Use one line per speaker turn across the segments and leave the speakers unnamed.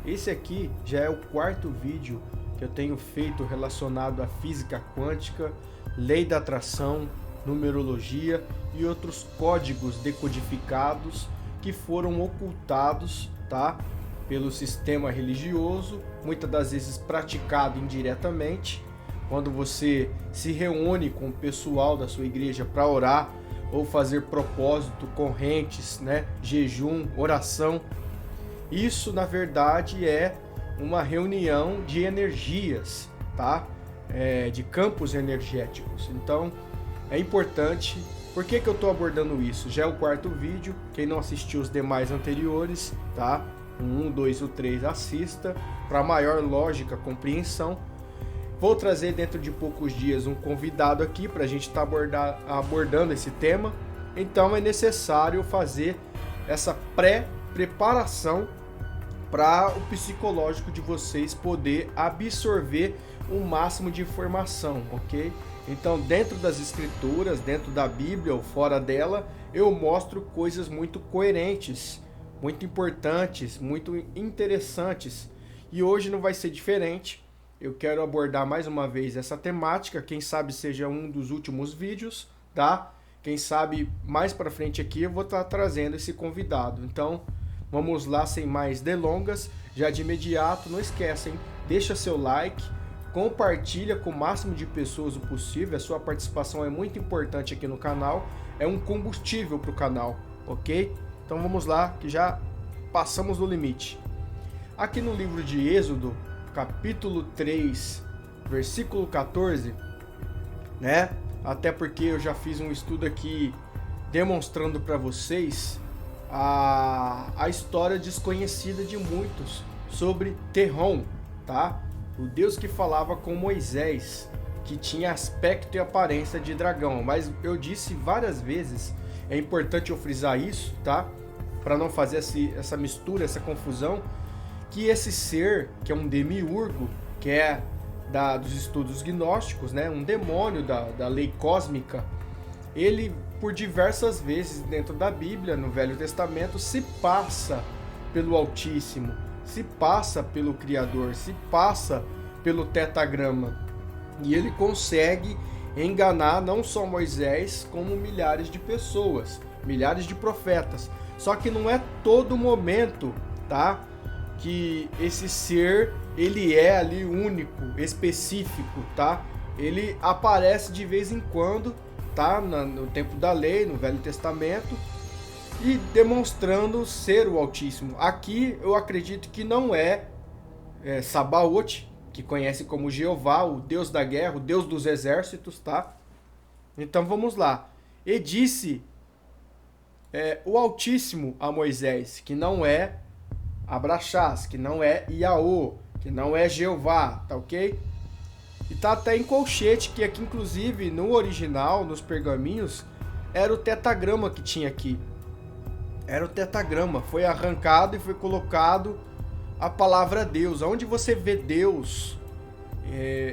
Esse aqui já é o quarto vídeo que eu tenho feito relacionado à física quântica, lei da atração, numerologia e outros códigos decodificados que foram ocultados, tá, pelo sistema religioso, muitas das vezes praticado indiretamente. Quando você se reúne com o pessoal da sua igreja para orar ou fazer propósito, correntes, né, jejum, oração, isso na verdade é uma reunião de energias, tá? De campos energéticos. Então é importante. Por que eu estou abordando isso? Já é o quarto vídeo. Quem não assistiu os demais anteriores, tá? O 1, 2 e o 3 assista para maior lógica, compreensão. Vou trazer dentro de poucos dias um convidado aqui para a gente estar abordando esse tema. Então é necessário fazer essa preparação para o psicológico de vocês poder absorver o máximo de informação, ok? Então, dentro das escrituras, dentro da Bíblia ou fora dela, eu mostro coisas muito coerentes, muito importantes, muito interessantes. E hoje não vai ser diferente. Eu quero abordar mais uma vez essa temática, quem sabe seja um dos últimos vídeos, tá? Quem sabe mais para frente aqui eu vou estar trazendo esse convidado. Então, vamos lá, sem mais delongas, já de imediato, não esquecem, deixa seu like, compartilha com o máximo de pessoas o possível, a sua participação é muito importante aqui no canal, é um combustível para o canal, ok? Então vamos lá, que já passamos do limite. Aqui no livro de Êxodo, capítulo 3, versículo 14, né? Até porque eu já fiz um estudo aqui demonstrando para vocês a história desconhecida de muitos sobre Terron, tá? O Deus que falava com Moisés, que tinha aspecto e aparência de dragão. Mas eu disse várias vezes, é importante eu frisar isso, tá? Para não fazer essa mistura, essa confusão, que esse ser, que é um demiurgo, que é dos estudos gnósticos, né? Um demônio da lei cósmica, ele por diversas vezes dentro da Bíblia, no Velho Testamento, se passa pelo Altíssimo, se passa pelo Criador, se passa pelo Tetagrama. E ele consegue enganar não só Moisés, como milhares de pessoas, milhares de profetas. Só que não é todo momento, tá, que esse ser, ele é ali único, específico, tá? Ele aparece de vez em quando, tá? No tempo da lei, no Velho Testamento, e demonstrando ser o Altíssimo. Aqui eu acredito que não é Sabaote, que conhece como Jeová, o Deus da guerra, o Deus dos exércitos, tá? Então vamos lá. E disse o Altíssimo a Moisés, que não é Abraxás, que não é Iaô, que não é Jeová, tá ok? E tá até em colchete, que aqui inclusive no original, nos pergaminhos, era o tetagrama que tinha aqui. Era o tetagrama, foi arrancado e foi colocado a palavra Deus. Onde você vê Deus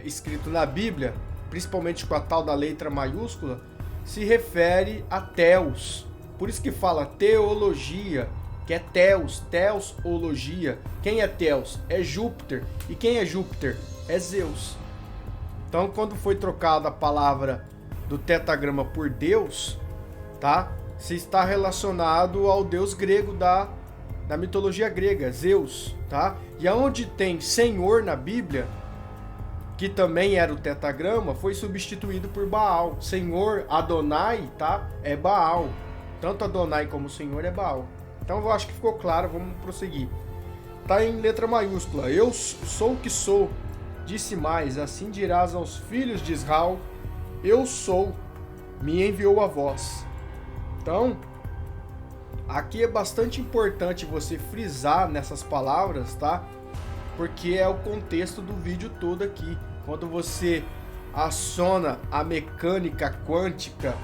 escrito na Bíblia, principalmente com a tal da letra maiúscula, se refere a Theos. Por isso que fala teologia, que é Theos, teosologia. Quem é Theos? É Júpiter. E quem é Júpiter? É Zeus. Então, quando foi trocada a palavra do tetagrama por Deus, tá? Se está relacionado ao deus grego da mitologia grega, Zeus, tá? E aonde tem Senhor na Bíblia, que também era o tetagrama, foi substituído por Baal. Senhor, Adonai, tá? É Baal. Tanto Adonai como Senhor é Baal. Então eu acho que ficou claro, vamos prosseguir. Tá em letra maiúscula. Eu sou o que sou. Disse mais, assim dirás aos filhos de Israel, eu sou, me enviou a vós. Então, aqui é bastante importante você frisar nessas palavras, tá? Porque é o contexto do vídeo todo aqui. Quando você aciona a mecânica quântica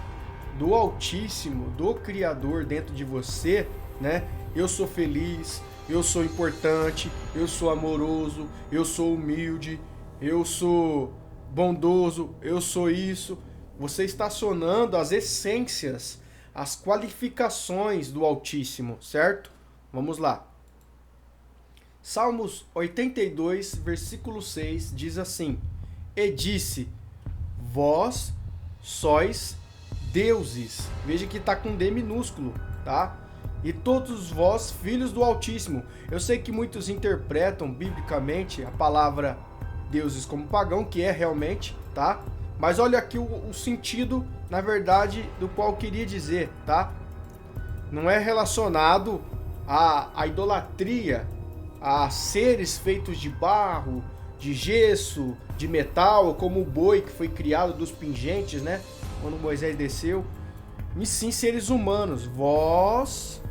do Altíssimo, do Criador dentro de você, né? Eu sou feliz, eu sou importante, eu sou amoroso, eu sou humilde, eu sou bondoso, eu sou isso. Você está acionando as essências, as qualificações do Altíssimo, certo? Vamos lá. Salmos 82, versículo 6 diz assim: E disse, vós sois deuses. Veja que está com D minúsculo, tá? E todos vós, filhos do Altíssimo. Eu sei que muitos interpretam biblicamente a palavra deuses como pagão, que é realmente, tá? Mas olha aqui o sentido, na verdade, do qual eu queria dizer, tá? Não é relacionado à idolatria, a seres feitos de barro, de gesso, de metal, como o boi que foi criado dos pingentes, né? Quando Moisés desceu. E sim seres humanos. Vós,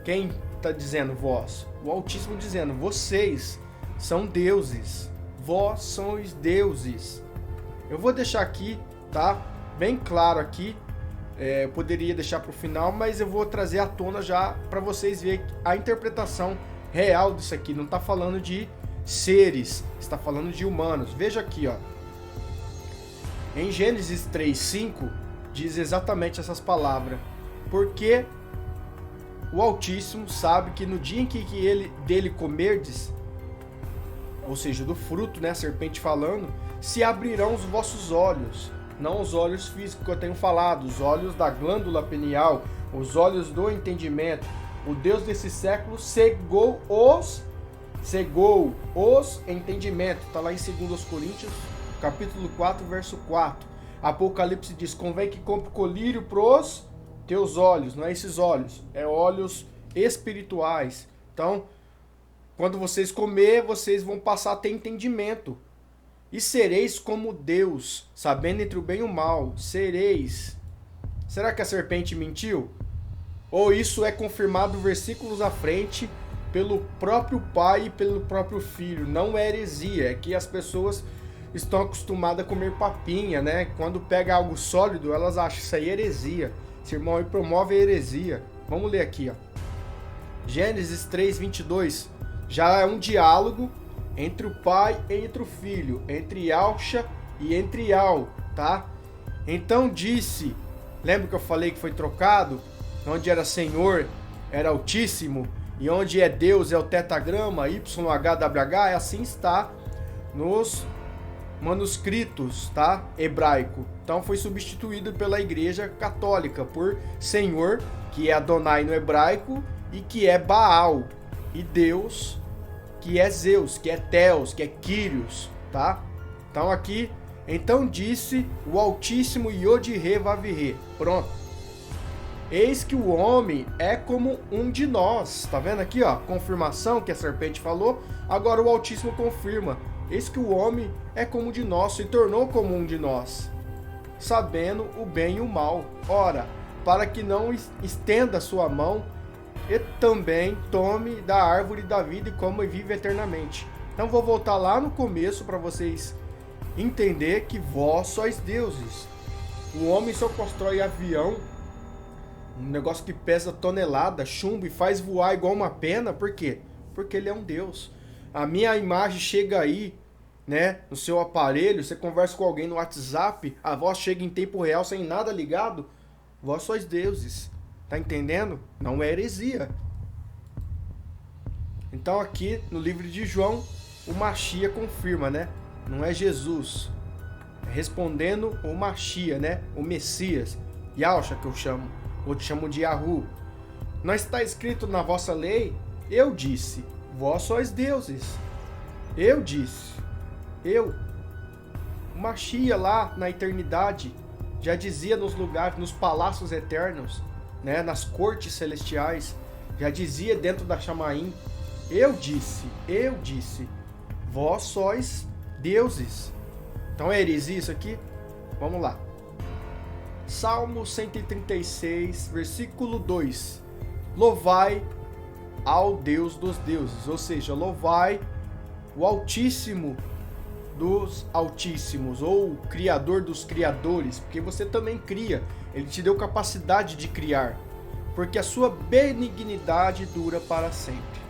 quem está dizendo vós? O Altíssimo dizendo, vocês são deuses. Vós sois deuses. Eu vou deixar aqui, tá? Bem claro aqui. Eu poderia deixar para o final, mas eu vou trazer à tona já para vocês verem a interpretação real disso aqui. Não está falando de seres, está falando de humanos. Veja aqui, ó. Em Gênesis 3:5 diz exatamente essas palavras. Porque o Altíssimo sabe que no dia em que dele comerdes, ou seja, do fruto, né, a serpente falando, se abrirão os vossos olhos, não os olhos físicos que eu tenho falado, os olhos da glândula pineal, os olhos do entendimento. O Deus desse século cegou os entendimentos. Está lá em 2 Coríntios, capítulo 4, verso 4. Apocalipse diz, convém que compre colírio pros teus olhos. Não é esses olhos, é olhos espirituais. Então, quando vocês comer, vocês vão passar a ter entendimento. E sereis como Deus, sabendo entre o bem e o mal. Sereis. Será que a serpente mentiu? Ou isso é confirmado versículos à frente pelo próprio pai e pelo próprio filho? Não é heresia, é que as pessoas estão acostumadas a comer papinha, né? Quando pega algo sólido, elas acham isso aí heresia. Esse irmão aí promove a heresia. Vamos ler aqui, ó. Gênesis 3:22. Já é um diálogo entre o pai e entre o filho, entre Alxa e entre Al, tá? Então disse, lembra que eu falei que foi trocado? Onde era Senhor, era Altíssimo, e onde é Deus é o tetagrama, YHWH, assim está nos manuscritos, tá? Hebraico. Então foi substituído pela Igreja Católica por Senhor, que é Adonai no hebraico, e que é Baal, e Deus, que é Zeus, que é Theos, que é Kyrios, tá? Então aqui, então disse o Altíssimo Yod-He Vav-He. Pronto. Eis que o homem é como um de nós. Tá vendo aqui, ó? Confirmação que a serpente falou. Agora o Altíssimo confirma. Eis que o homem é como um de nós, se tornou como um de nós, sabendo o bem e o mal. Ora, para que não estenda sua mão e também tome da árvore da vida e coma e vive eternamente. Então vou voltar lá no começo para vocês entender que vós sois deuses. O homem só constrói avião, um negócio que pesa tonelada, chumbo, e faz voar igual uma pena. Por quê? Porque ele é um Deus. A minha imagem chega aí, né, no seu aparelho, você conversa com alguém no WhatsApp, a voz chega em tempo real sem nada ligado. Vós sois deuses. Tá entendendo? Não é heresia. Então aqui no livro de João, o Machia confirma, né? Não é Jesus. É respondendo o Machia, né? O Messias. Yahshua que eu chamo. Ou te chamo de Yahu. Não está escrito na vossa lei? Eu disse, vós sois deuses. Eu disse. Eu. O Machia lá na eternidade já dizia nos lugares, nos palácios eternos, né, nas cortes celestiais, já dizia dentro da Chamaim, eu disse, vós sois deuses. Então é heresia isso aqui? Vamos lá. Salmo 136, versículo 2. Louvai ao Deus dos deuses, ou seja, louvai o Altíssimo dos Altíssimos, ou o Criador dos Criadores, porque você também cria. Ele te deu capacidade de criar, porque a sua benignidade dura para sempre.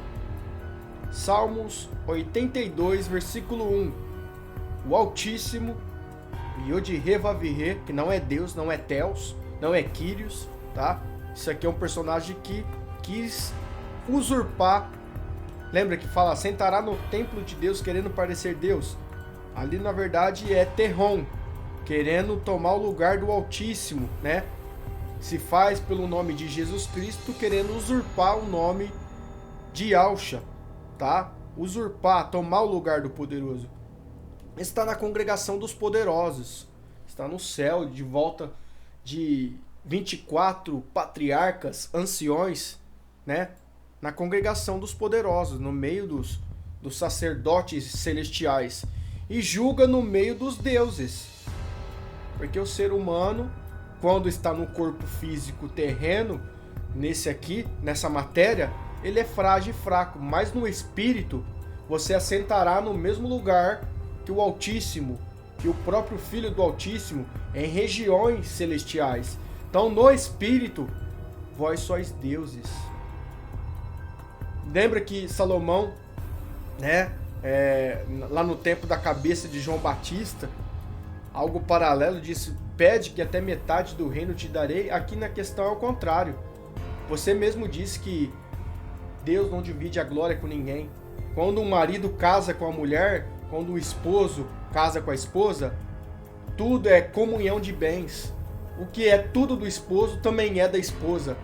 Salmos 82, versículo 1. O Altíssimo, Yod-He Vav-He, que não é Deus, não é Theos, não é Kyrios, tá? Isso aqui é um personagem que quis usurpar Lembra que fala, sentará no templo de Deus querendo parecer Deus? Ali na verdade é Terron, querendo tomar o lugar do Altíssimo, né? Se faz pelo nome de Jesus Cristo, querendo usurpar o nome de Yahshua, tá? Usurpar, tomar o lugar do poderoso. Está na congregação dos poderosos, está no céu, de volta de 24 patriarcas, anciões, né? Na congregação dos poderosos, no meio dos sacerdotes celestiais, e julga no meio dos deuses, porque o ser humano, quando está no corpo físico terreno, nesse aqui, nessa matéria, ele é frágil e fraco, mas no espírito você assentará no mesmo lugar que o Altíssimo, que o próprio Filho do Altíssimo, em regiões celestiais. Então, no espírito, vós sois deuses. Lembra que Salomão, né, lá no tempo da cabeça de João Batista, algo paralelo, disse, pede que até metade do reino te darei. Aqui na questão é o contrário. Você mesmo disse que Deus não divide a glória com ninguém. Quando um marido casa com a mulher, quando o esposo casa com a esposa, tudo é comunhão de bens. O que é tudo do esposo também é da esposa.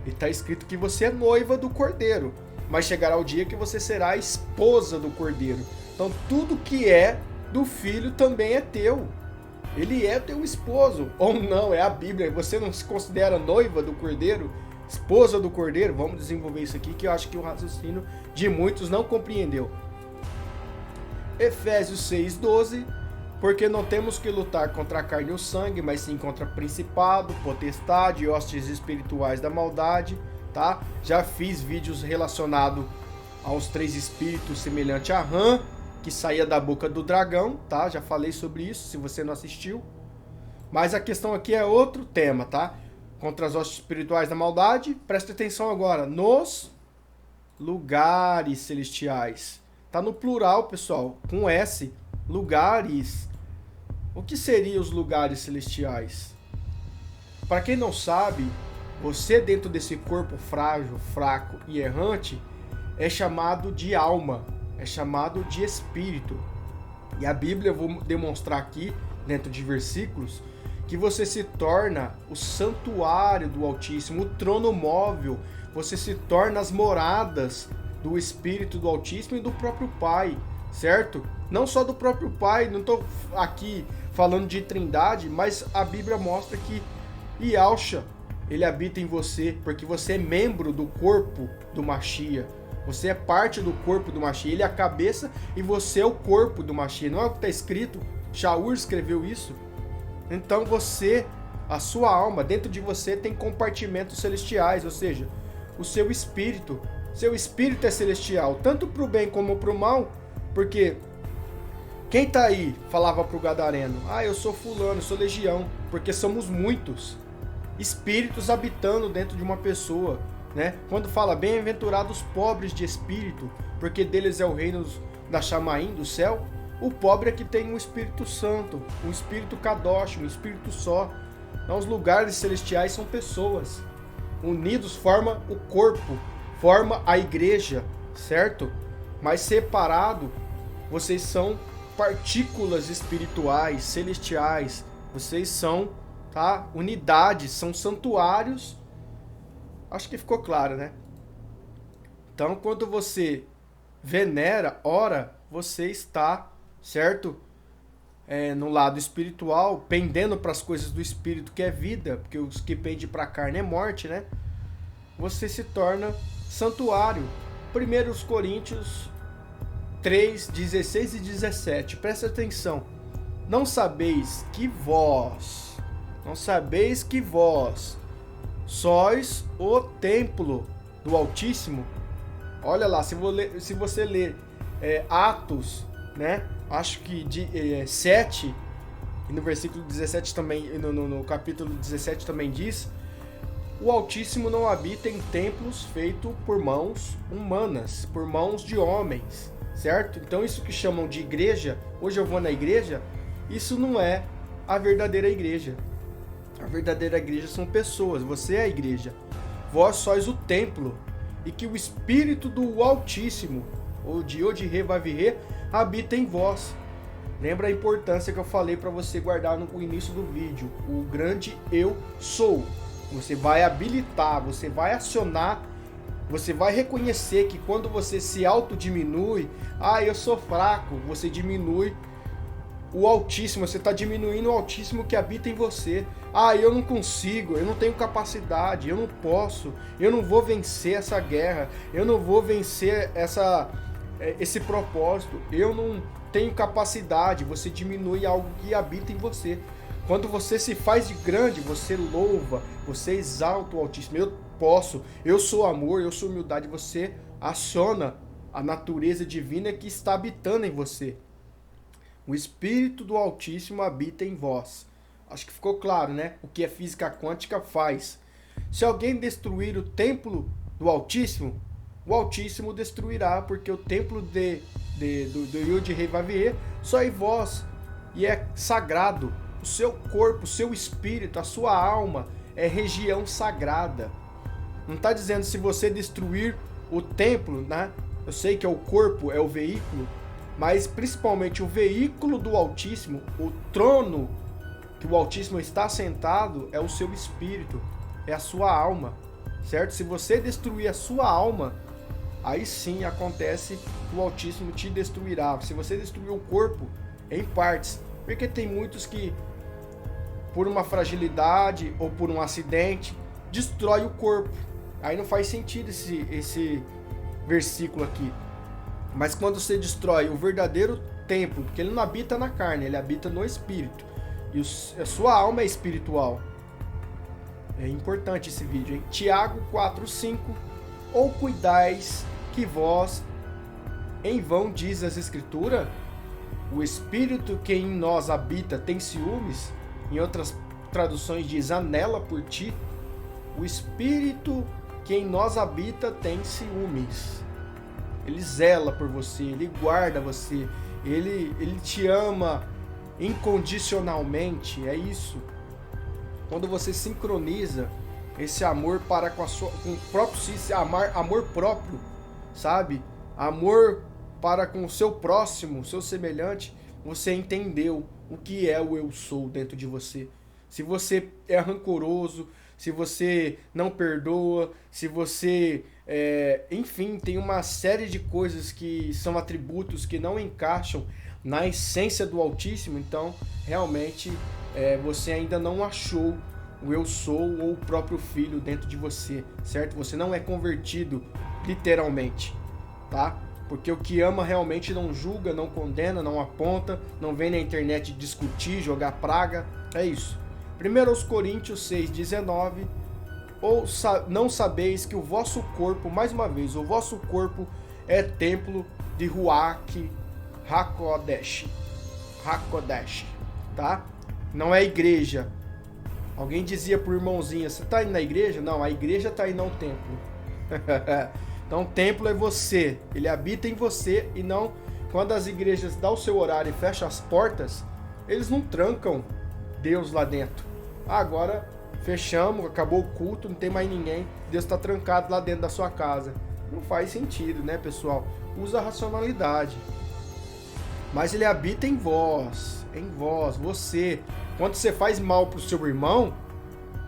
E está escrito que você é noiva do Cordeiro, mas chegará o dia que você será a esposa do Cordeiro. Então tudo que é do filho também é teu. Ele é teu esposo, ou não, é a Bíblia. Você não se considera noiva do Cordeiro, esposa do Cordeiro? Vamos desenvolver isso aqui, que eu acho que o raciocínio de muitos não compreendeu. Efésios 6:12, porque não temos que lutar contra a carne e o sangue, mas sim contra principado, potestade e hostes espirituais da maldade, tá? Já fiz vídeos relacionados aos 3 espíritos semelhante a rã, que saía da boca do dragão, tá? Já falei sobre isso, se você não assistiu. Mas a questão aqui é outro tema, tá? Contra as hostes espirituais da maldade, presta atenção agora, nos lugares celestiais. Tá no plural, pessoal, com S, lugares. O que seriam os lugares celestiais? Para quem não sabe, você dentro desse corpo frágil, fraco e errante, é chamado de alma. É chamado de espírito. E a Bíblia, eu vou demonstrar aqui, dentro de versículos, que você se torna o santuário do Altíssimo, o trono móvel. Você se torna as moradas do Espírito do Altíssimo e do próprio Pai, certo? Não só do próprio Pai, não estou aqui falando de trindade, mas a Bíblia mostra que Yahshua, ele habita em você, porque você é membro do corpo do Mashiach. Você é parte do corpo do Mashiach. Ele é a cabeça e você é o corpo do Mashiach. Não é o que está escrito? Shaul escreveu isso. Então você, a sua alma, dentro de você tem compartimentos celestiais, ou seja, o seu espírito. Seu espírito é celestial, tanto para o bem como para o mal, porque quem está aí falava para o gadareno, eu sou fulano, eu sou legião, porque somos muitos espíritos habitando dentro de uma pessoa. Né? Quando fala bem-aventurados pobres de espírito, porque deles é o reino da Chamaim, do céu, o pobre é que tem um Espírito Santo, um Espírito Kadosh, um Espírito só. Então, os lugares celestiais são pessoas unidos, forma o corpo, forma a igreja, certo? Mas separado, vocês são partículas espirituais, celestiais, vocês são, tá? Unidades, são santuários. Acho que ficou claro, né? Então, quando você venera, ora, você está, certo? No lado espiritual, pendendo para as coisas do espírito, que é vida, porque os que pendem para a carne é morte, né? Você se torna santuário. 1 Coríntios 3, 16 e 17. Presta atenção. Não sabeis que vós sois o templo do Altíssimo. Olha lá, se você ler Atos, né? Acho que 7, e no versículo 17 também, no capítulo 17 também diz: o Altíssimo não habita em templos feitos por mãos humanas, por mãos de homens, certo? Então isso que chamam de igreja, hoje eu vou na igreja, isso não é a verdadeira igreja. A verdadeira igreja são pessoas, você é a igreja. Vós sois o templo, e que o Espírito do Altíssimo ou de Yod-Heh Vav-Heh, habita em vós. Lembra a importância que eu falei para você guardar no início do vídeo. O grande eu sou. Você vai habilitar, você vai acionar, você vai reconhecer que quando você se autodiminui, eu sou fraco, você diminui o Altíssimo, você está diminuindo o Altíssimo que habita em você. Eu não consigo, eu não tenho capacidade, eu não posso, eu não vou vencer essa guerra, eu não vou vencer esse propósito, eu não tenho capacidade. Você diminui algo que habita em você. Quando você se faz de grande, você louva, você exalta o Altíssimo. Eu posso, eu sou amor, eu sou humildade. Você aciona a natureza divina que está habitando em você. O Espírito do Altíssimo habita em vós. Acho que ficou claro, né? O que a física quântica faz. Se alguém destruir o templo do Altíssimo, o Altíssimo destruirá, porque o templo do Yod-Heh Vav-Heh só em vós, e é sagrado. O seu corpo, o seu espírito, a sua alma é região sagrada. Não está dizendo se você destruir o templo, né? Eu sei que é o corpo, é o veículo, mas principalmente o veículo do Altíssimo, o trono que o Altíssimo está sentado, é o seu espírito, é a sua alma, certo? Se você destruir a sua alma, aí sim acontece que o Altíssimo te destruirá. Se você destruir o corpo em partes, porque tem muitos que, por uma fragilidade ou por um acidente, destrói o corpo. Aí não faz sentido esse versículo aqui. Mas quando você destrói o verdadeiro templo, porque ele não habita na carne, ele habita no espírito, e a sua alma é espiritual. É importante esse vídeo, hein? Tiago 4:5. Ou cuidais que vós em vão diz as Escrituras? O espírito que em nós habita tem ciúmes? Em outras traduções diz, anela por ti. O espírito que em nós habita tem ciúmes. Ele zela por você, ele guarda você, ele te ama incondicionalmente, é isso. Quando você sincroniza esse amor para com o próprio si, amor próprio, sabe? Amor para com o seu próximo, o seu semelhante, você entendeu o que é o eu sou dentro de você. Se você é rancoroso, se você não perdoa, se você, enfim, tem uma série de coisas que são atributos que não encaixam na essência do Altíssimo, então realmente você ainda não achou o eu sou ou o próprio filho dentro de você, certo? Você não é convertido literalmente, tá? Porque o que ama realmente não julga, não condena, não aponta, não vem na internet discutir, jogar praga, é isso. 1 Coríntios 6,19. Ou não sabeis que o vosso corpo, mais uma vez, o vosso corpo é templo de Ruach HaKodesh, tá? Não é igreja. Alguém dizia pro irmãozinho, você tá indo na igreja? Não, a igreja tá indo ao templo. Então o templo é você, ele habita em você, e não quando as igrejas dão o seu horário e fecham as portas, eles não trancam Deus lá dentro. Agora fechamos, acabou o culto, não tem mais ninguém, Deus está trancado lá dentro da sua casa. Não faz sentido, né, pessoal? Usa a racionalidade. Mas ele habita em vós, você. Quando você faz mal pro seu irmão,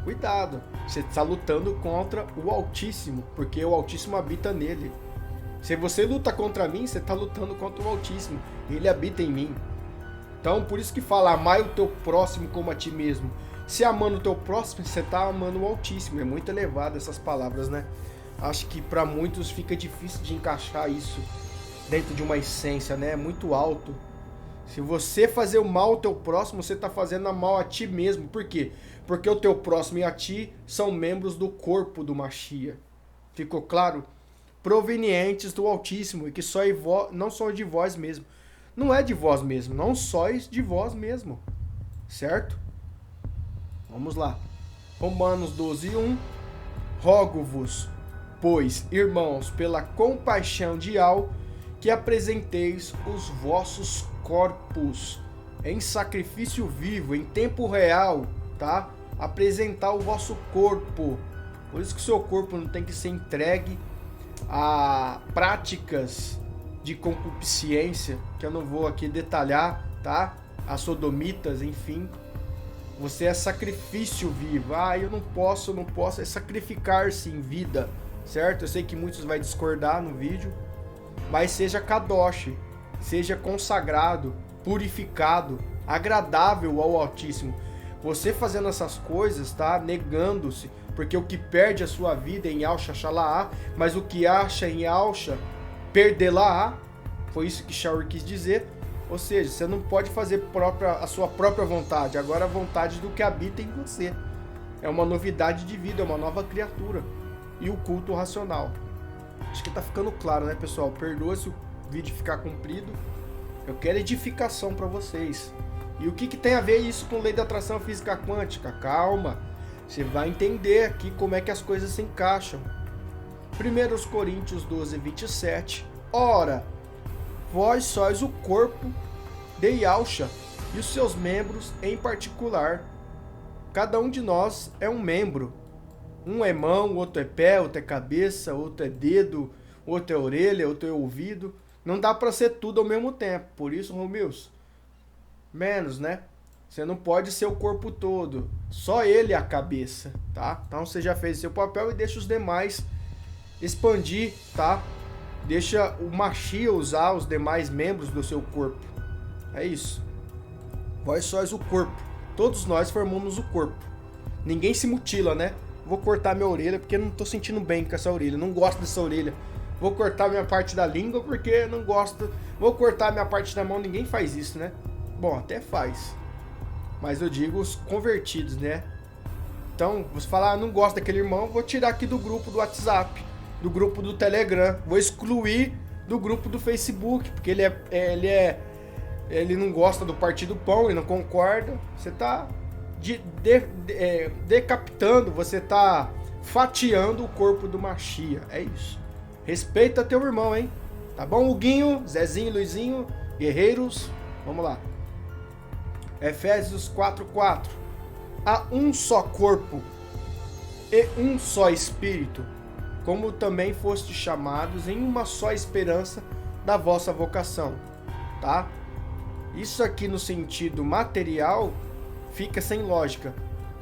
cuidado, você está lutando contra o Altíssimo, porque o Altíssimo habita nele. Se você luta contra mim, você está lutando contra o Altíssimo, ele habita em mim. Então, por isso que fala, amai o teu próximo como a ti mesmo. Se amando o teu próximo, você está amando o Altíssimo. É muito elevado essas palavras, né? Acho que para muitos fica difícil de encaixar isso dentro de uma essência, né? É muito alto. Se você fazer o mal ao teu próximo, você está fazendo mal a ti mesmo. Por quê? Porque o teu próximo e a ti são membros do corpo do Mashiach. Ficou claro? Provenientes do Altíssimo, e que só não são de vós mesmo. Não é de vós mesmo, não sois de vós mesmo. Certo? Vamos lá. Romanos 12:1. Rogo-vos, pois, irmãos, pela compaixão de Al, que apresenteis os vossos corpos em sacrifício vivo, em tempo real, tá? Apresentar o vosso corpo. Por isso que o seu corpo não tem que ser entregue a práticas de concupiscência, que eu não vou aqui detalhar, tá? As sodomitas, enfim. Você é sacrifício vivo. Eu não posso. É sacrificar-se em vida, certo? Eu sei que muitos vão discordar no vídeo, mas seja kadosh, seja consagrado, purificado, agradável ao Altíssimo. Você fazendo essas coisas, tá? Negando-se, porque o que perde a sua vida em Alcha Shalaá, mas o que acha em Alcha perdê-la-á. Foi isso que Shaul quis dizer. Ou seja, você não pode fazer a sua própria vontade, agora a vontade do que habita em você. É uma novidade de vida, é uma nova criatura. E o culto racional. Acho que tá ficando claro, né, pessoal? Perdoa se o vídeo ficar comprido. Eu quero edificação para vocês. E o que tem a ver isso com lei da atração física quântica? Calma, você vai entender aqui como é que as coisas se encaixam. 1 Coríntios 12, 27. Ora, vós sois o corpo de Yahshua e os seus membros em particular. Cada um de nós é um membro. Um é mão, outro é pé, outro é cabeça, outro é dedo, outro é orelha, outro é ouvido. Não dá para ser tudo ao mesmo tempo. Por isso, Romeus, menos, né? Você não pode ser o corpo todo. Só ele é a cabeça, tá? Então você já fez seu papel e deixa os demais expandir, tá? Deixa o Machia usar os demais membros do seu corpo. É isso. Vós sois o corpo. Todos nós formamos o corpo. Ninguém se mutila, né? Vou cortar minha orelha porque não tô sentindo bem com essa orelha. Não gosto dessa orelha. Vou cortar minha parte da língua porque não gosto. Vou cortar minha parte da mão. Ninguém faz isso, né? Bom, até faz. Mas eu digo os convertidos, né? Então, você fala, não gosto daquele irmão, vou tirar aqui do grupo do WhatsApp, do grupo do Telegram, vou excluir do grupo do Facebook, porque ele não gosta do Partido Pão, ele não concorda. Você tá decapitando, você tá fatiando o corpo do Machia. É isso. Respeita teu irmão, hein? Tá bom, Huguinho, Zezinho, Luizinho, guerreiros? Vamos lá. Efésios 4:4. Há um só corpo e um só espírito, como também fostes chamados em uma só esperança da vossa vocação, tá? Isso aqui no sentido material fica sem lógica,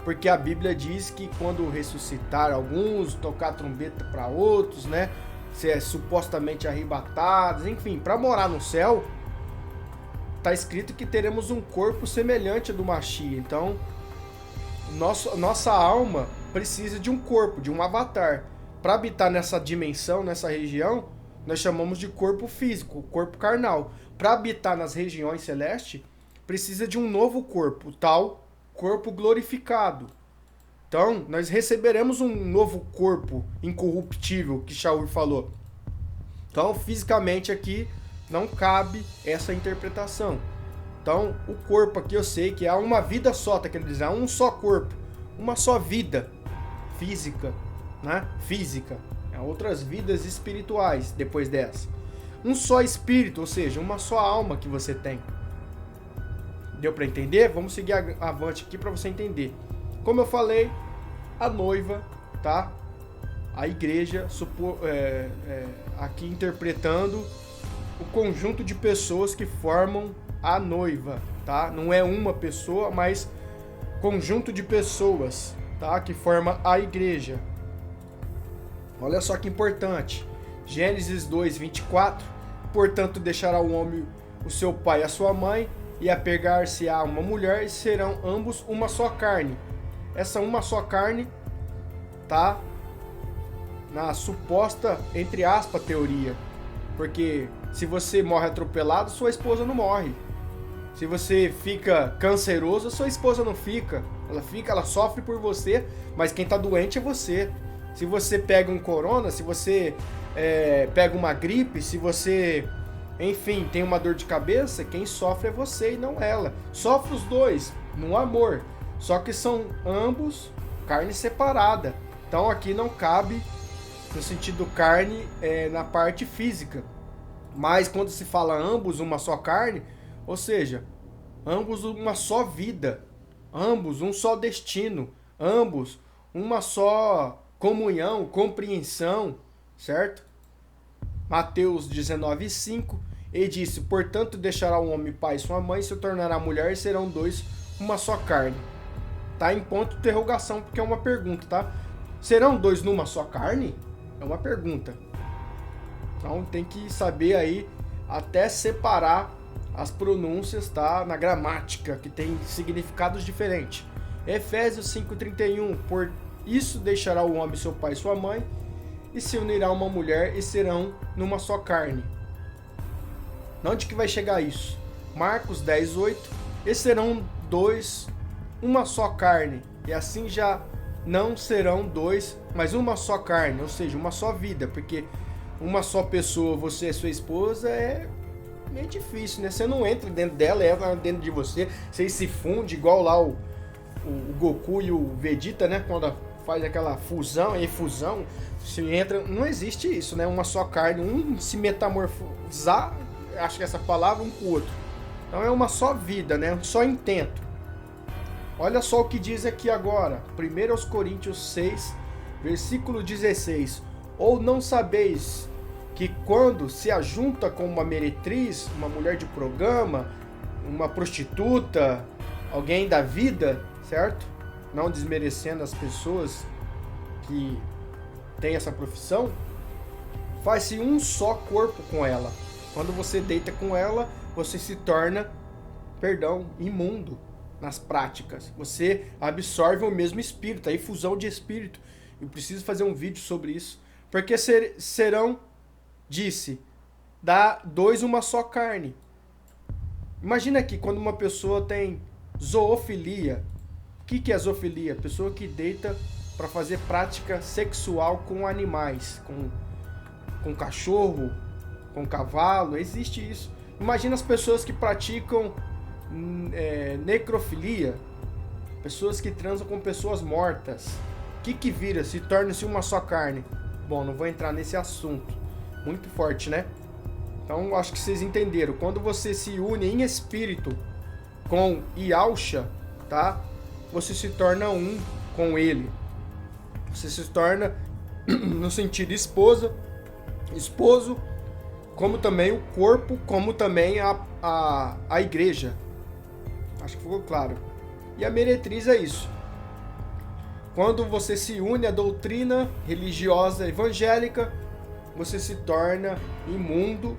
porque a Bíblia diz que quando ressuscitar alguns, tocar trombeta para outros, né? Ser supostamente arrebatados, enfim, para morar no céu, tá escrito que teremos um corpo semelhante ao do Machia. Então, nossa alma precisa de um corpo, de um avatar. Para habitar nessa dimensão, nessa região, nós chamamos de corpo físico, corpo carnal. Para habitar nas regiões celestes, precisa de um novo corpo, o tal corpo glorificado. Então, nós receberemos um novo corpo incorruptível, que Shaul falou. Então, fisicamente aqui, não cabe essa interpretação. Então, o corpo aqui eu sei que há uma vida só, tá querendo dizer, há um só corpo, uma só vida física, né? Física. Há outras vidas espirituais depois dessa. Um só espírito, ou seja, uma só alma que você tem. Deu para entender? Vamos seguir avante aqui para você entender. Como eu falei, a noiva, tá? A igreja, aqui interpretando o conjunto de pessoas que formam a noiva, tá? Não é uma pessoa, mas conjunto de pessoas, tá? Que forma a igreja. Olha só que importante. Gênesis 2, 24. Portanto, deixará o homem o seu pai e a sua mãe, e apegar-se-á a uma mulher, e serão ambos uma só carne. Essa uma só carne tá na suposta, entre aspas, teoria. Porque se você morre atropelado, sua esposa não morre. Se você fica canceroso, sua esposa não fica. Ela sofre por você, mas quem tá doente é você. Se você pega um corona, se você pega uma gripe, se você, enfim, tem uma dor de cabeça, quem sofre é você e não ela. Sofre os dois, no amor. Só que são ambos carne separada. Então aqui não cabe no sentido carne na parte física. Mas quando se fala ambos uma só carne, ou seja, ambos uma só vida, ambos um só destino, ambos uma só comunhão, compreensão, certo? Mateus 19:5, e disse: portanto deixará o homem pai e sua mãe, se tornará mulher, e serão dois uma só carne. Tá em ponto de interrogação, porque é uma pergunta, tá? Serão dois numa só carne? É uma pergunta. Então tem que saber aí até separar as pronúncias, tá? Na gramática, que tem significados diferentes. Efésios 5:31, por isso deixará o homem seu pai e sua mãe, e se unirá a uma mulher, e serão numa só carne. Onde que vai chegar isso? Marcos 10:8, e serão dois uma só carne, e assim já não serão dois, mas uma só carne, ou seja, uma só vida, porque uma só pessoa, você e sua esposa, é meio difícil, né? Você não entra dentro dela, ela dentro de você, vocês se fundem, igual lá o Goku e o Vegeta, né? Quando faz aquela fusão, efusão, se entra, não existe isso, né? Uma só carne, um se metamorfosar, acho que essa palavra, um com o outro. Então é uma só vida, né? Um só intento. Olha só o que diz aqui agora, 1 Coríntios 6, versículo 16. Ou não sabeis que quando se ajunta com uma meretriz, uma mulher de programa, uma prostituta, alguém da vida, certo? Não desmerecendo as pessoas que têm essa profissão, faz-se um só corpo com ela. Quando você deita com ela, você se torna, imundo nas práticas. Você absorve o mesmo espírito, a infusão de espírito. Eu preciso fazer um vídeo sobre isso. Porque serão, disse, dá dois uma só carne. Imagina aqui, quando uma pessoa tem zoofilia. O que é zoofilia? Pessoa que deita para fazer prática sexual com animais, com cachorro, com cavalo, existe isso. Imagina as pessoas que praticam necrofilia, pessoas que transam com pessoas mortas. O que vira? Se torna-se uma só carne. Bom, não vou entrar nesse assunto. Muito forte, né? Então, acho que vocês entenderam. Quando você se une em espírito com Yahshua, tá? Você se torna um com ele. Você se torna, no sentido esposo, como também o corpo, como também a igreja. Acho que ficou claro. E a meretriz é isso. Quando você se une à doutrina religiosa evangélica, você se torna imundo,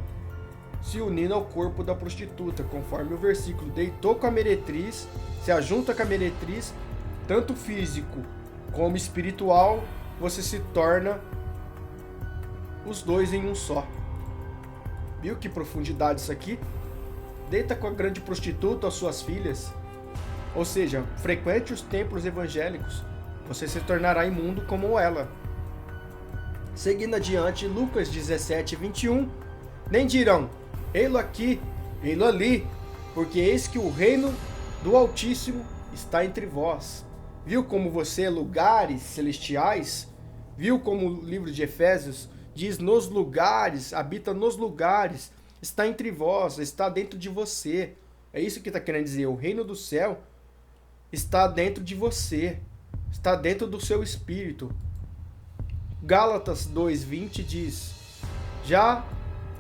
se unindo ao corpo da prostituta, conforme o versículo. Deitou com a meretriz, se ajunta com a meretriz, tanto físico como espiritual, você se torna os dois em um só. Viu que profundidade isso aqui? Deita com a grande prostituta, as suas filhas. Ou seja, frequente os templos evangélicos. Você se tornará imundo como ela. Seguindo adiante, Lucas 17:21. Nem dirão, ei-lo aqui, ei-lo ali, porque eis que o reino do Altíssimo está entre vós. Viu como você é lugares celestiais? Viu como o livro de Efésios diz nos lugares, habita nos lugares, está entre vós, está dentro de você. É isso que está querendo dizer. O reino do céu está dentro de você, está dentro do seu espírito. Gálatas 2:20 diz: já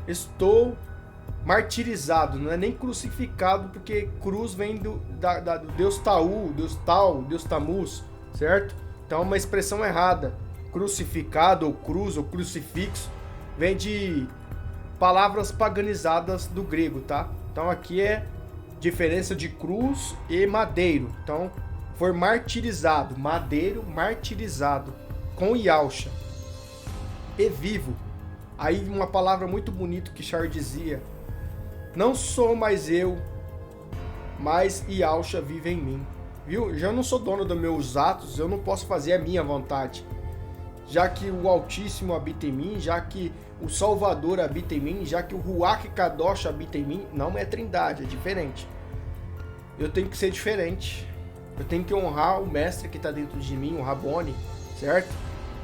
estou martirizado, não é nem crucificado, porque cruz vem do Deus Taú, Deus Tal, Deus Tamuz, certo? Então é uma expressão errada. Crucificado, ou cruz, ou crucifixo, vem de palavras paganizadas do grego, tá? Então aqui é diferença de cruz e madeiro. Então, for martirizado, madeiro martirizado, com Yahshua. E vivo. Aí uma palavra muito bonita que Char dizia: não sou mais eu, mas Yahshua vive em mim. Viu? Já não sou dono dos meus atos, eu não posso fazer a minha vontade. Já que o Altíssimo habita em mim, já que o Salvador habita em mim, já que o Ruach Kadosh habita em mim, não é trindade, é diferente. Eu tenho que ser diferente. Eu tenho que honrar o mestre que está dentro de mim, o Rabone, certo?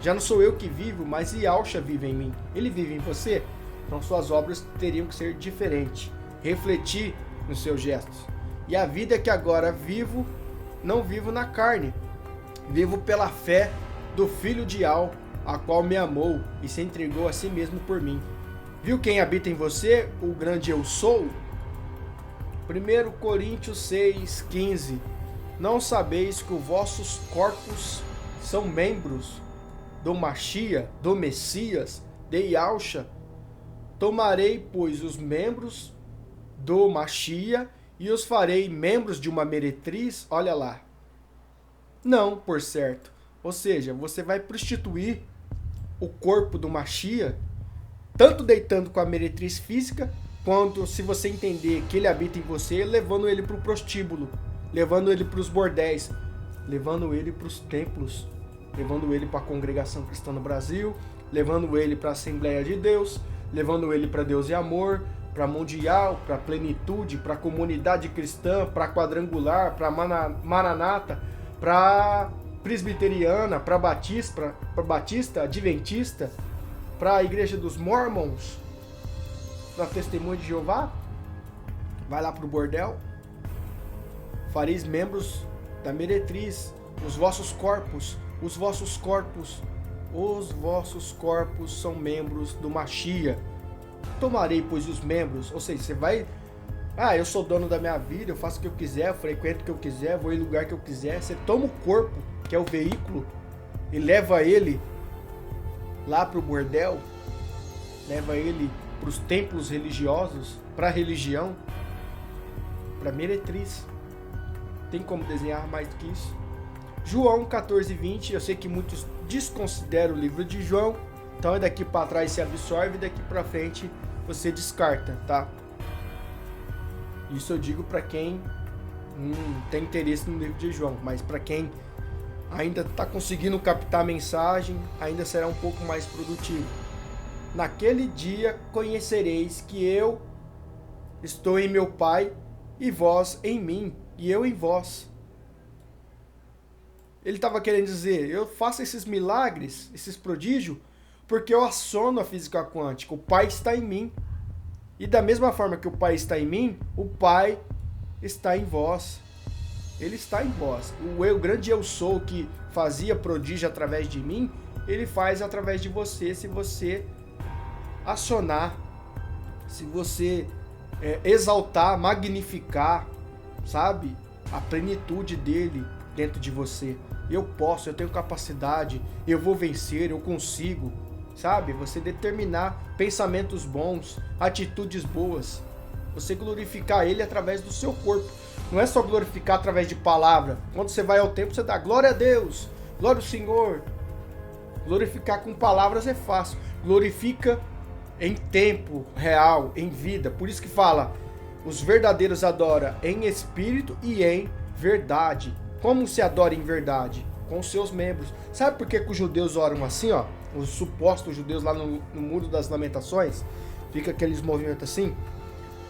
Já não sou eu que vivo, mas Yahshua vive em mim. Ele vive em você? Então suas obras teriam que ser diferentes. Refletir nos seus gestos. E a vida que agora vivo, não vivo na carne. Vivo pela fé do Filho de Al, a qual me amou e se entregou a si mesmo por mim. Viu quem habita em você? O grande eu sou? 1 Coríntios 6,15. Não sabeis que os vossos corpos são membros do Machia, do Messias, de Yahushua? Tomarei, pois, os membros do Machia e os farei membros de uma meretriz? Olha lá. Não, por certo. Ou seja, você vai prostituir o corpo do Machia, tanto deitando com a meretriz física, quanto, se você entender que ele habita em você, levando ele para o prostíbulo, levando ele para os bordéis, levando ele para os templos, levando ele para a Congregação Cristã no Brasil, levando ele para a Assembleia de Deus, levando ele para Deus e Amor, para Mundial, para Plenitude, para Comunidade Cristã, para Quadrangular, para Maranata, para Presbiteriana, para Batista, Adventista, para a Igreja dos Mormons, para Testemunho de Jeová. Vai lá para o bordel. Fareis membros da meretriz, os vossos corpos são membros do Machia. Tomarei, pois, os membros. Ou seja, você vai... eu sou dono da minha vida, eu faço o que eu quiser, eu frequento o que eu quiser, vou em lugar que eu quiser. Você toma o corpo, que é o veículo, e leva ele lá pro bordel, leva ele pros templos religiosos, pra religião, pra meretriz. Tem como desenhar mais do que isso? João 14:20, eu sei que muitos desconsideram o livro de João, então é daqui para trás se absorve, daqui para frente você descarta, tá? Isso eu digo para quem tem interesse no livro de João, mas para quem ainda está conseguindo captar a mensagem, ainda será um pouco mais produtivo. Naquele dia conhecereis que eu estou em meu Pai, e vós em mim, e eu em vós. Ele estava querendo dizer, eu faço esses milagres, esses prodígios, porque eu aciono a física quântica. O Pai está em mim. E da mesma forma que o Pai está em mim, o Pai está em vós. Ele está em vós. O grande eu sou que fazia prodígio através de mim, ele faz através de você, se você acionar, se você exaltar, magnificar, sabe? A plenitude dele dentro de você. Eu posso, eu tenho capacidade, eu vou vencer, eu consigo, sabe? Você determinar pensamentos bons, atitudes boas, você glorificar ele através do seu corpo. Não é só glorificar através de palavra. Quando você vai ao templo, você dá glória a Deus, glória ao Senhor. Glorificar com palavras é fácil. Glorifica em tempo real, em vida. Por isso que fala, os verdadeiros adoram em espírito e em verdade. Como se adora em verdade? Com os seus membros. Sabe por que os judeus oram assim, ó? Os supostos judeus lá no Muro das Lamentações, fica aqueles movimentos assim.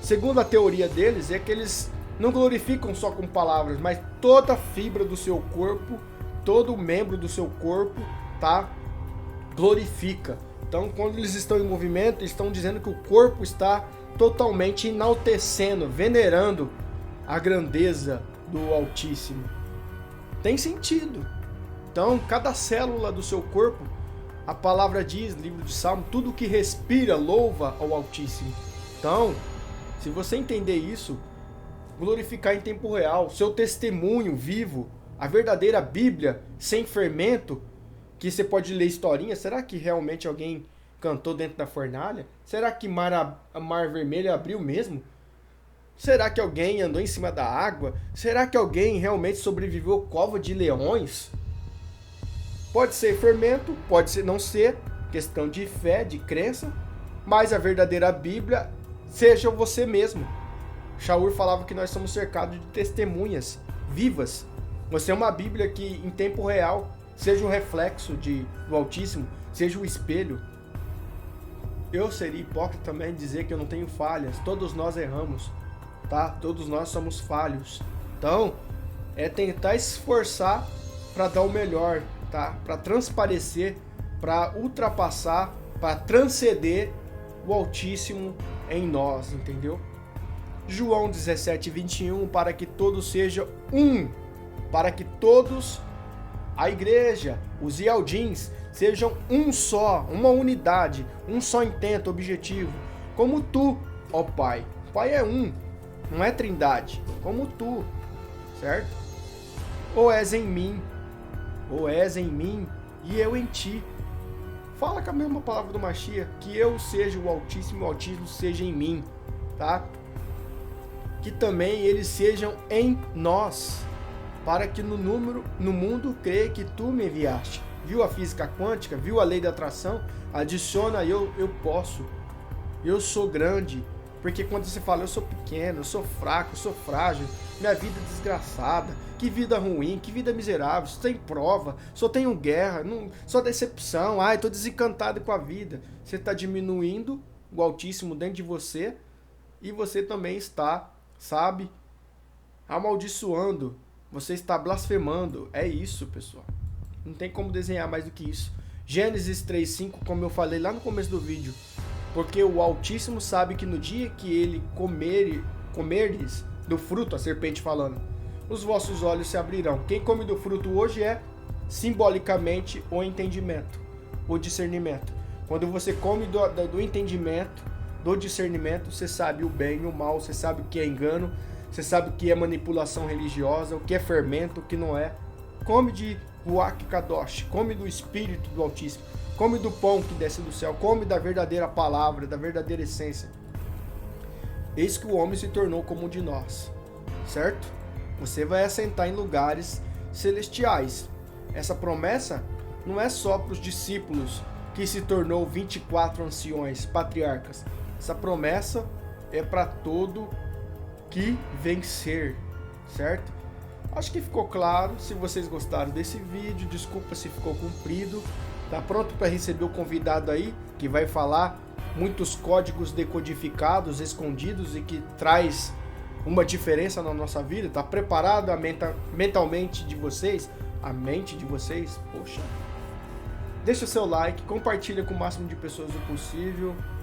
Segundo a teoria deles, é que eles não glorificam só com palavras, mas toda a fibra do seu corpo, todo membro do seu corpo, tá? Glorifica. Então, quando eles estão em movimento, eles estão dizendo que o corpo está totalmente enaltecendo, venerando a grandeza do Altíssimo. Tem sentido. Então, cada célula do seu corpo, a palavra diz, livro de Salmo, tudo que respira louva ao Altíssimo. Então, se você entender isso, glorificar em tempo real, seu testemunho vivo, a verdadeira Bíblia, sem fermento, que você pode ler historinha, será que realmente alguém cantou dentro da fornalha? Será que Mar Vermelho abriu mesmo? Será que alguém andou em cima da água? Será que alguém realmente sobreviveu à cova de leões? Pode ser fermento, pode ser não ser, questão de fé, de crença, mas a verdadeira Bíblia seja você mesmo. Shaul falava que nós somos cercados de testemunhas vivas. Você é uma Bíblia que em tempo real seja um reflexo do Altíssimo, seja o espelho. Eu seria hipócrita também dizer que eu não tenho falhas. Todos nós erramos, tá? Todos nós somos falhos. Então, é tentar esforçar para dar o melhor, tá? Para transparecer, para ultrapassar, para transcender o Altíssimo em nós, entendeu? João 17:21, para que todos sejam um, para que todos, a igreja, os Ialdins, sejam um só, uma unidade, um só intento, objetivo, como tu, ó Pai. O Pai é um, não é trindade, como tu, certo? Ou és em mim e eu em ti. Fala com a mesma palavra do Mashiach, que eu seja o Altíssimo e o Altíssimo seja em mim, tá? Que também eles sejam em nós, para que no mundo creia que tu me enviaste. Viu a física quântica? Viu a lei da atração? Adiciona eu posso. Eu sou grande. Porque quando você fala eu sou pequeno, eu sou fraco, eu sou frágil, minha vida é desgraçada, que vida ruim, que vida miserável, só tem prova, só tenho guerra, só decepção, ai, tô desencantado com a vida. Você está diminuindo o Altíssimo dentro de você e você também está, sabe, amaldiçoando, você está blasfemando. É isso, pessoal. Não tem como desenhar mais do que isso. Gênesis 3:5, como eu falei lá no começo do vídeo, porque o Altíssimo sabe que no dia que ele comerdes do fruto, a serpente falando, os vossos olhos se abrirão. Quem come do fruto hoje é simbolicamente o entendimento, o discernimento. Quando você come do entendimento, do discernimento, você sabe o bem e o mal, você sabe o que é engano, você sabe o que é manipulação religiosa, o que é fermento, o que não é. Come de Ruach Kadosh, come do Espírito do Altíssimo, come do pão que desce do céu, come da verdadeira palavra, da verdadeira essência. Eis que o homem se tornou como um de nós, certo? Você vai assentar em lugares celestiais. Essa promessa não é só para os discípulos que se tornou 24 anciões, patriarcas. Essa promessa é para todo que vencer, certo? Acho que ficou claro. Se vocês gostaram desse vídeo, desculpa se ficou comprido. Tá pronto para receber o convidado aí, que vai falar muitos códigos decodificados, escondidos e que traz uma diferença na nossa vida? Tá preparado mentalmente de vocês? A mente de vocês? Poxa. Deixa o seu like, compartilha com o máximo de pessoas o possível.